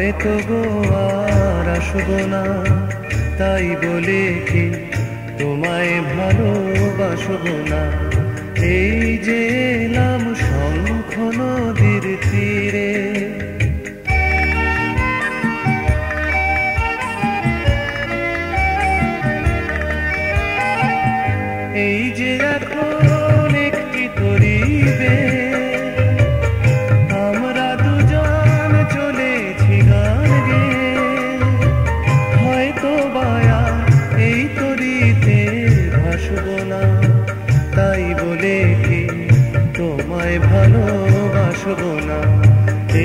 হয়তো গো আর আসবো না, তাই বলে কি তোমায় ভালোবাসবো না। এই যে এলাম শঙ্খ নদীর তীরে, এই যে এখন একটি তরিবে, আমরা দুজন চলেছি গান গেয়ে। হয়তো বায়া এই তরিতে ভাসবো না, তাই বলে কি তোমায় ভালোবাসবো না।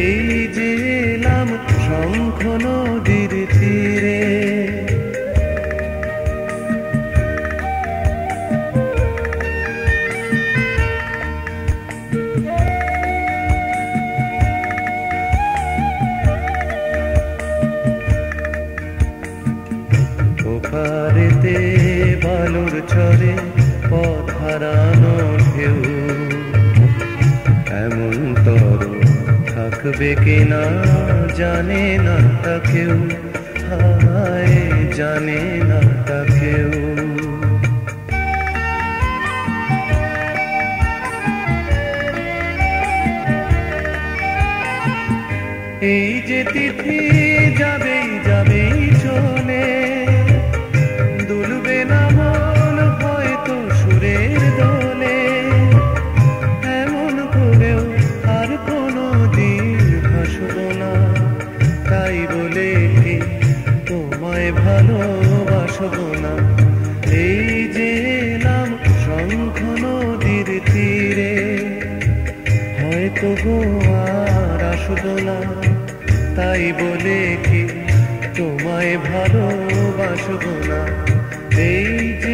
এই যে এলাম শঙ্খ নদীর তীরে। ওপারেতে বালুর চরে পথ হারানো ঢেউ, এমন তর থাকবে কিনা জানে না তা কেউ, হায় জানে না তা কেউ। এই যে তিথি যাবেই যাবেই চলে, দুলবে না মন হয়তো সুরের দোলে। এমন করেও আর কোনো দিন ভাসবো না, তাই বলে কি তোমায় ভালোবাসবো না। এই যে এলাম শঙ্খ নদীর তীরে, হয়তো গো আর আসবো না, তাই বলে কি তোমায় ভালোবাসবো না। এই যে